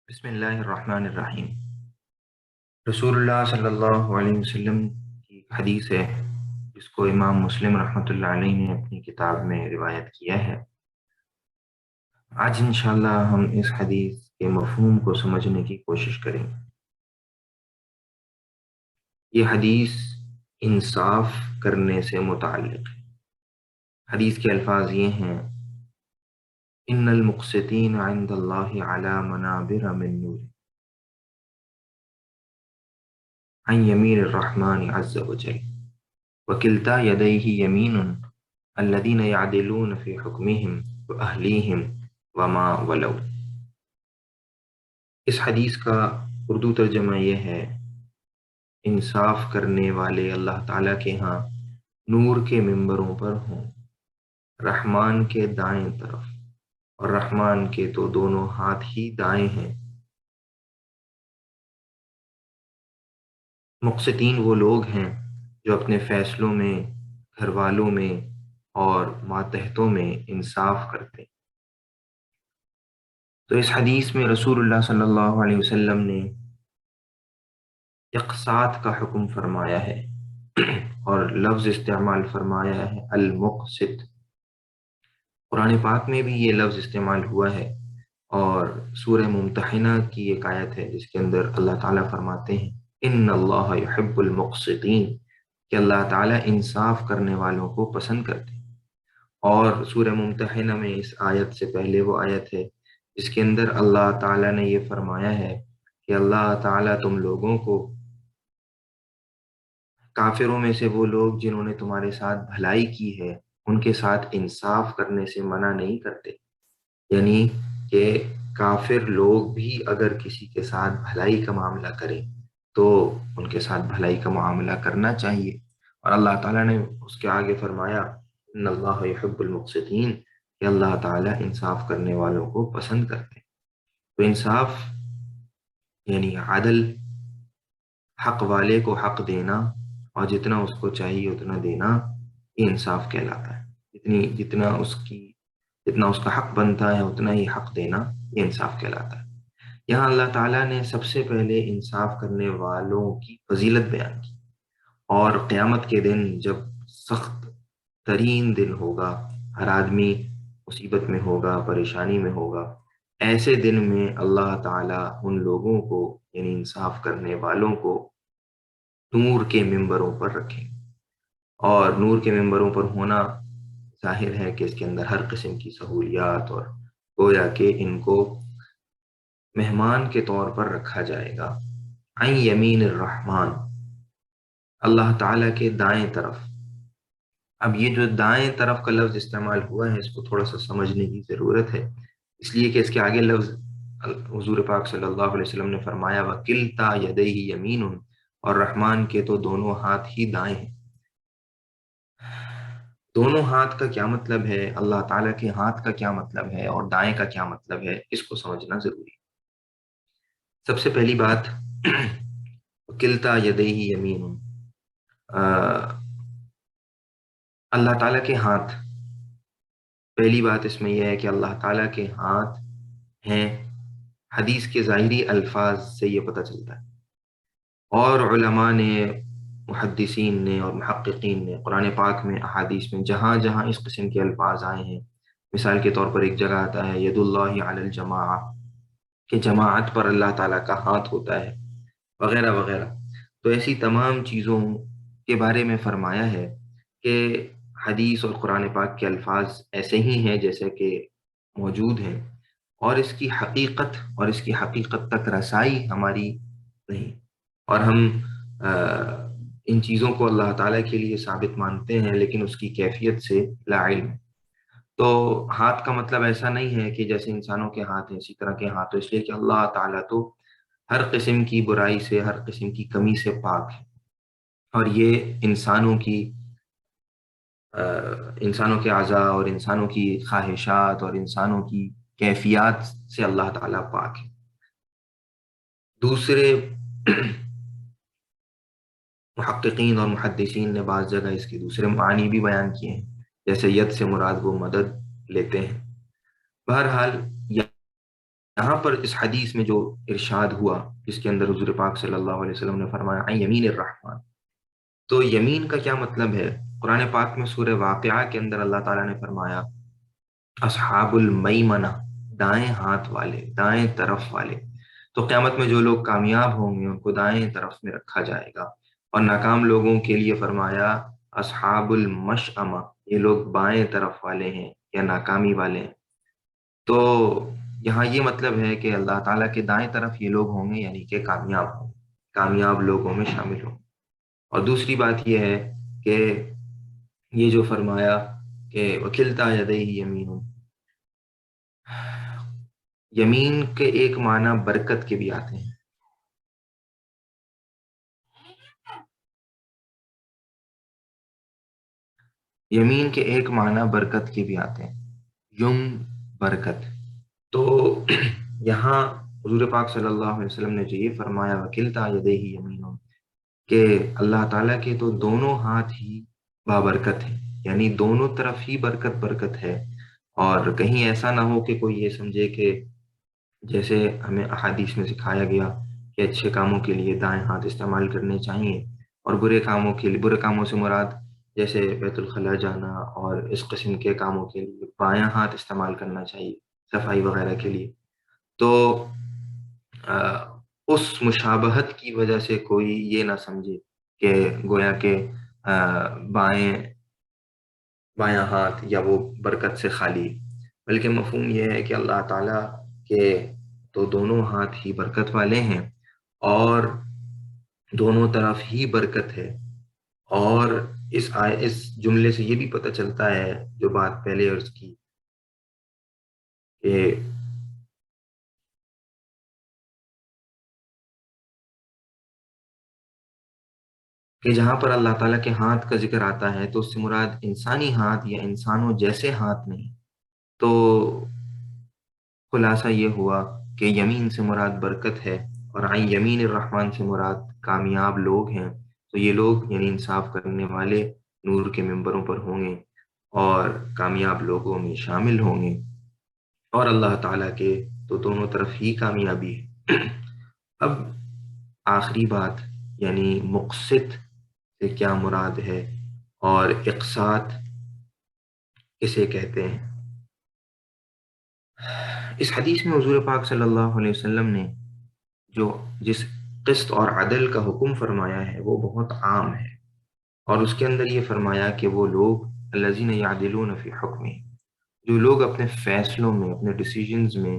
بسم اللہ الرحمن الرحیم۔ رسول اللہ صلی اللہ علیہ وسلم کی ایک حدیث ہے جس کو امام مسلم رحمۃ اللہ علیہ نے اپنی کتاب میں روایت کیا ہے۔ آج انشاءاللہ ہم اس حدیث کے مفہوم کو سمجھنے کی کوشش کریں گے۔ یہ حدیث انصاف کرنے سے متعلق ہے۔ حدیث کے الفاظ یہ ہیں: ان المقسطین عند اللہ علی منابر من نور عن یمین الرحمن عز وجل وکلتا یدیہ یمین الذین یعدلون فی حکمہم واہلیہم وما ولو۔ اس حدیث کا اردو ترجمہ یہ ہے: انصاف کرنے والے اللہ تعالیٰ کے ہاں نور کے ممبروں پر ہوں، رحمان کے دائیں طرف، اور رحمان کے تو دونوں ہاتھ ہی دائیں ہیں۔ مقسطین وہ لوگ ہیں جو اپنے فیصلوں میں، گھر والوں میں اور ماتحتوں میں انصاف کرتے ہیں۔ تو اس حدیث میں رسول اللہ صلی اللہ علیہ وسلم نے اقساط کا حکم فرمایا ہے اور لفظ استعمال فرمایا ہے المقسط۔ قرآن پاک میں بھی یہ لفظ استعمال ہوا ہے، اور سورہ ممتحنہ کی ایک آیت ہے جس کے اندر اللہ تعالیٰ فرماتے ہیں ان اللہ یحب المقسطین، کہ اللہ تعالیٰ انصاف کرنے والوں کو پسند کرتے ہیں۔ اور سورہ ممتحنہ میں اس آیت سے پہلے وہ آیت ہے جس کے اندر اللہ تعالیٰ نے یہ فرمایا ہے کہ اللہ تعالیٰ تم لوگوں کو، کافروں میں سے وہ لوگ جنہوں نے تمہارے ساتھ بھلائی کی ہے، ان کے ساتھ انصاف کرنے سے منع نہیں کرتے۔ یعنی کہ کافر لوگ بھی اگر کسی کے ساتھ بھلائی کا معاملہ کریں تو ان کے ساتھ بھلائی کا معاملہ کرنا چاہیے۔ اور اللہ تعالیٰ نے اس کے آگے فرمایا ان اللہ یحب المقسطین، کہ اللہ تعالیٰ انصاف کرنے والوں کو پسند کرتے ہیں۔ تو انصاف یعنی عدل، حق والے کو حق دینا اور جتنا اس کو چاہیے اتنا دینا، یہ انصاف کہلاتا ہے۔ جتنا اس کا حق بنتا ہے اتنا ہی حق دینا، یہ انصاف کہلاتا ہے۔ یہاں اللہ تعالیٰ نے سب سے پہلے انصاف کرنے والوں کی فضیلت بیان کی، اور قیامت کے دن جب سخت ترین دن ہوگا، ہر آدمی مصیبت میں ہوگا، پریشانی میں ہوگا، ایسے دن میں اللہ تعالیٰ ان لوگوں کو یعنی انصاف کرنے والوں کو نور کے ممبروں پر رکھیں۔ اور نور کے ممبروں پر ہونا ظاہر ہے کہ اس کے اندر ہر قسم کی سہولیات، اور گویا کہ ان کو مہمان کے طور پر رکھا جائے گا۔ عن یمین الرحمن، اللہ تعالیٰ کے دائیں طرف۔ اب یہ جو دائیں طرف کا لفظ استعمال ہوا ہے اس کو تھوڑا سا سمجھنے کی ضرورت ہے، اس لیے کہ اس کے آگے لفظ حضور پاک صلی اللہ علیہ وسلم نے فرمایا وکلتا یدیہ یمین، اور رحمان کے تو دونوں ہاتھ ہی دائیں ہیں۔ دونوں ہاتھ کا کیا مطلب ہے، اللہ تعالیٰ کے ہاتھ کا کیا مطلب ہے، اور دائیں کا کیا مطلب ہے، اس کو سمجھنا ضروری ہے۔ سب سے پہلی بات وکلتا یدیہ یمین، اللہ تعالیٰ کے ہاتھ، پہلی بات اس میں یہ ہے کہ اللہ تعالیٰ کے ہاتھ ہیں، حدیث کے ظاہری الفاظ سے یہ پتہ چلتا ہے۔ اور علماء نے، محدثین نے اور محققین نے قرآن پاک میں، احادیث میں جہاں جہاں اس قسم کے الفاظ آئے ہیں، مثال کے طور پر ایک جگہ آتا ہے ید اللہ علی الجماعہ، کہ جماعت پر اللہ تعالیٰ کا ہاتھ ہوتا ہے، وغیرہ وغیرہ۔ تو ایسی تمام چیزوں کے بارے میں فرمایا ہے کہ حدیث اور قرآن پاک کے الفاظ ایسے ہی ہیں جیسے کہ موجود ہیں، اور اس کی حقیقت تک رسائی ہماری نہیں، اور ہم ان چیزوں کو اللہ تعالیٰ کے لیے ثابت مانتے ہیں لیکن اس کی کیفیت سے لا علم۔ تو ہاتھ کا مطلب ایسا نہیں ہے کہ جیسے انسانوں کے ہاتھ ہیں اسی طرح کے ہاتھ، تو اس لیے کہ اللہ تعالیٰ تو ہر قسم کی برائی سے، ہر قسم کی کمی سے پاک ہے، اور یہ انسانوں کے اعضاء اور انسانوں کی خواہشات اور انسانوں کی کیفیات سے اللہ تعالیٰ پاک ہے۔ دوسرے محققین اور محدثین نے بعض جگہ اس کے دوسرے معنی بھی بیان کیے ہیں، جیسے ید سے مراد وہ مدد لیتے ہیں۔ بہرحال یہاں پر اس حدیث میں جو ارشاد ہوا، جس کے اندر حضور پاک صلی اللہ علیہ وسلم نے فرمایا عن یمین الرحمن، تو یمین کا کیا مطلب ہے؟ قرآن پاک میں سورہ واقعہ کے اندر اللہ تعالیٰ نے فرمایا اصحاب المیمنہ، دائیں ہاتھ والے، دائیں طرف والے۔ تو قیامت میں جو لوگ کامیاب ہوں گے ان کو دائیں طرف میں رکھا جائے گا، اور ناکام لوگوں کے لیے فرمایا اصحاب المشأمہ، یہ لوگ بائیں طرف والے ہیں یا ناکامی والے ہیں۔ تو یہاں یہ مطلب ہے کہ اللہ تعالیٰ کے دائیں طرف یہ لوگ ہوں گے، یعنی کہ کامیاب ہوں، کامیاب لوگوں میں شامل ہوں۔ اور دوسری بات یہ ہے کہ یہ جو فرمایا کہ وکلتا یدیہ یمین، یمین کے ایک معنی برکت کے بھی آتے ہیں۔ یمین کے ایک معنی برکت کے بھی آتے ہیں، یم، برکت۔ تو یہاں حضور پاک صلی اللہ علیہ وسلم نے جو یہ فرمایا وکلتا یدیہ یمین، کہ اللہ تعالیٰ کے تو دونوں ہاتھ ہی بابرکت ہیں، یعنی دونوں طرف ہی برکت برکت ہے۔ اور کہیں ایسا نہ ہو کہ کوئی یہ سمجھے کہ جیسے ہمیں احادیث میں سکھایا گیا کہ اچھے کاموں کے لیے دائیں ہاتھ استعمال کرنے چاہیے، اور برے کاموں کے لیے، برے کاموں سے مراد جیسے بیت الخلاء جانا اور اس قسم کے کاموں کے لیے بایاں ہاتھ استعمال کرنا چاہیے، صفائی وغیرہ کے لیے۔ تو آ، اس مشابہت کی وجہ سے کوئی یہ نہ سمجھے کہ گویا کہ بائیں بایاں ہاتھ یا وہ برکت سے خالی، بلکہ مفہوم یہ ہے کہ اللہ تعالیٰ کے تو دونوں ہاتھ ہی برکت والے ہیں، اور دونوں طرف ہی برکت ہے۔ اور اس جملے سے یہ بھی پتہ چلتا ہے، جو بات پہلے عرض کی، کہ جہاں پر اللہ تعالیٰ کے ہاتھ کا ذکر آتا ہے تو اس سے مراد انسانی ہاتھ یا انسانوں جیسے ہاتھ نہیں۔ تو خلاصہ یہ ہوا کہ یمین سے مراد برکت ہے، اور عین یمین الرحمن سے مراد کامیاب لوگ ہیں۔ تو یہ لوگ یعنی انصاف کرنے والے نور کے ممبروں پر ہوں گے اور کامیاب لوگوں میں شامل ہوں گے، اور اللہ تعالیٰ کے تو دونوں طرف ہی کامیابی ہے۔ اب آخری بات، یعنی مقسط سے کیا مراد ہے اور اقساط کسے کہتے ہیں؟ اس حدیث میں حضور پاک صلی اللہ علیہ وسلم نے جو جس قسط اور عدل کا حکم فرمایا ہے وہ بہت عام ہے، اور اس کے اندر یہ فرمایا کہ وہ لوگ الذین یعدلون فی حکمہ، جو لوگ اپنے فیصلوں میں، اپنے ڈیسیجنز میں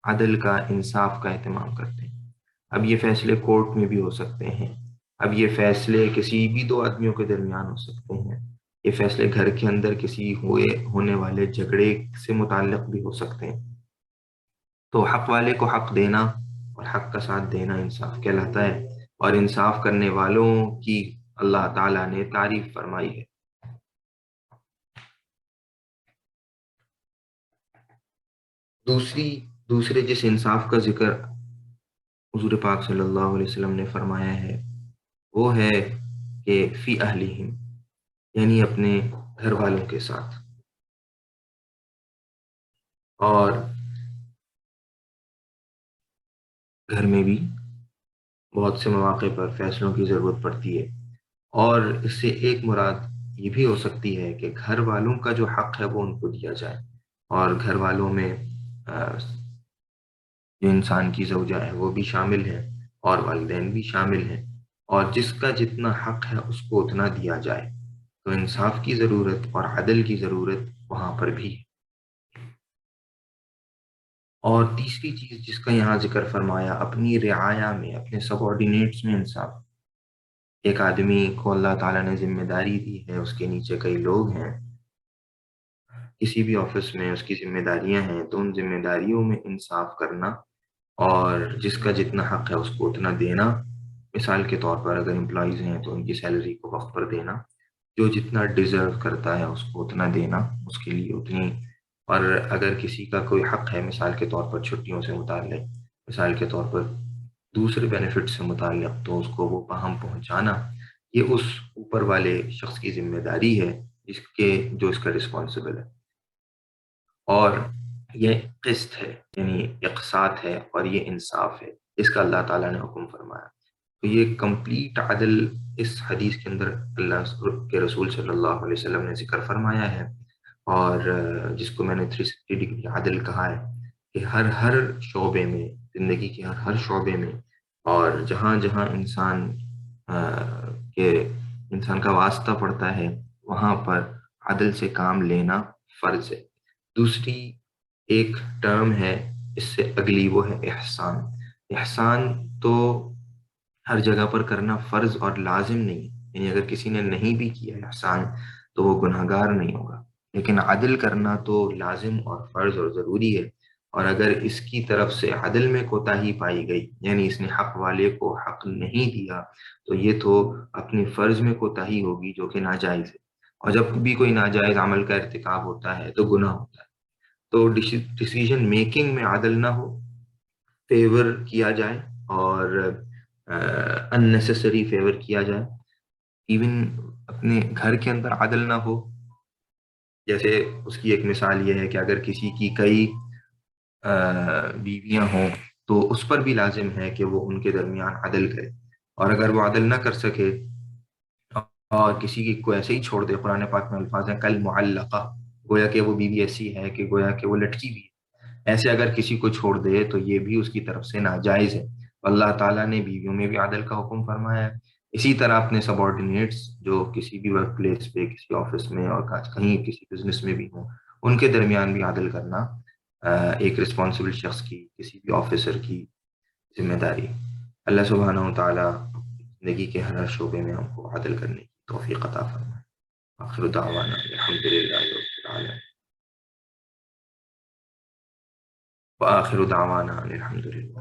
عدل کا، انصاف کا اہتمام کرتے ہیں۔ اب یہ فیصلے کورٹ میں بھی ہو سکتے ہیں، اب یہ فیصلے کسی بھی دو آدمیوں کے درمیان ہو سکتے ہیں، یہ فیصلے گھر کے اندر کسی ہونے والے جھگڑے سے متعلق بھی ہو سکتے ہیں۔ تو حق والے کو حق دینا اور حق کا ساتھ دینا انصاف کہلاتا ہے، اور انصاف کرنے والوں کی اللہ تعالیٰ نے تعریف فرمائی ہے۔ دوسرے جس انصاف کا ذکر حضور پاک صلی اللہ علیہ وسلم نے فرمایا ہے وہ ہے کہ فی اہلہم، یعنی اپنے گھر والوں کے ساتھ۔ اور گھر میں بھی بہت سے مواقع پر فیصلوں کی ضرورت پڑتی ہے، اور اس سے ایک مراد یہ بھی ہو سکتی ہے کہ گھر والوں کا جو حق ہے وہ ان کو دیا جائے، اور گھر والوں میں جو انسان کی زوجہ ہے وہ بھی شامل ہے، اور والدین بھی شامل ہیں، اور جس کا جتنا حق ہے اس کو اتنا دیا جائے۔ تو انصاف کی ضرورت اور عدل کی ضرورت وہاں پر بھی ہے۔ اور تیسری چیز جس کا یہاں ذکر فرمایا، اپنی رعایا میں، اپنے سب آرڈینیٹس میں انصاف۔ ایک آدمی کو اللہ تعالیٰ نے ذمہ داری دی ہے، اس کے نیچے کئی لوگ ہیں، کسی بھی آفس میں اس کی ذمہ داریاں ہیں، تو ان ذمہ داریوں میں انصاف کرنا، اور جس کا جتنا حق ہے اس کو اتنا دینا۔ مثال کے طور پر اگر امپلائیز ہیں تو ان کی سیلری کو وقت پر دینا، جو جتنا ڈیزرو کرتا ہے اس کو اتنا دینا، اس کے لیے اتنی۔ اور اگر کسی کا کوئی حق ہے، مثال کے طور پر چھٹیوں سے متعلق، مثال کے طور پر دوسرے بینیفٹ سے متعلق، تو اس کو وہ پہم پہنچانا، یہ اس اوپر والے شخص کی ذمہ داری ہے جو اس کا رسپانسبل ہے۔ اور یہ قسط ہے، یعنی اقساط ہے، اور یہ انصاف ہے، اس کا اللہ تعالیٰ نے حکم فرمایا۔ تو یہ کمپلیٹ عدل اس حدیث کے اندر اللہ کے رسول صلی اللہ علیہ وسلم نے ذکر فرمایا ہے، اور جس کو میں نے 360 ڈگری عدل کہا ہے، کہ ہر ہر شعبے میں، زندگی کے ہر ہر شعبے میں، اور جہاں جہاں کے انسان کا واسطہ پڑتا ہے، وہاں پر عدل سے کام لینا فرض ہے۔ دوسری ایک ٹرم ہے اس سے اگلی، وہ ہے احسان۔ احسان تو ہر جگہ پر کرنا فرض اور لازم نہیں، یعنی اگر کسی نے نہیں بھی کیا احسان تو وہ گناہگار نہیں ہوگا، لیکن عدل کرنا تو لازم اور فرض اور ضروری ہے۔ اور اگر اس کی طرف سے عدل میں کوتاہی پائی گئی، یعنی اس نے حق والے کو حق نہیں دیا، تو یہ تو اپنی فرض میں کوتاہی ہوگی جو کہ ناجائز ہے، اور جب بھی کوئی ناجائز عمل کا ارتکاب ہوتا ہے تو گناہ ہوتا ہے۔ تو ڈیسیجن میکنگ میں عدل نہ ہو، فیور کیا جائے، اور اننیسیسری فیور کیا جائے، ایون اپنے گھر کے اندر عدل نہ ہو۔ جیسے اس کی ایک مثال یہ ہے کہ اگر کسی کی کئی بیویاں ہوں تو اس پر بھی لازم ہے کہ وہ ان کے درمیان عدل کرے، اور اگر وہ عدل نہ کر سکے اور کسی کی کو ایسے ہی چھوڑ دے، قرآن پاک میں الفاظ ہیں کل معلقہ، گویا کہ وہ بیوی ایسی ہے کہ گویا کہ وہ لٹکی بھی ہے، ایسے اگر کسی کو چھوڑ دے تو یہ بھی اس کی طرف سے ناجائز ہے۔ اللہ تعالیٰ نے بیویوں میں بھی عدل کا حکم فرمایا ہے۔ اسی طرح اپنے سب آرڈینیٹس جو کسی بھی ورک پلیس پہ، کسی آفس میں، اور کہیں کسی بزنس میں بھی ہوں، ان کے درمیان بھی عدل کرنا ایک رسپانسبل شخص کی، کسی بھی آفیسر کی ذمہ داری۔ اللہ سبحانہ و تعالیٰ زندگی کے ہر ہر شعبے میں ہم کو عدل کرنے کی توفیق عطا فرمائے۔ آخر دعوانا الحمد للہ رب العالمین، وآخر دعوانا الحمد للہ۔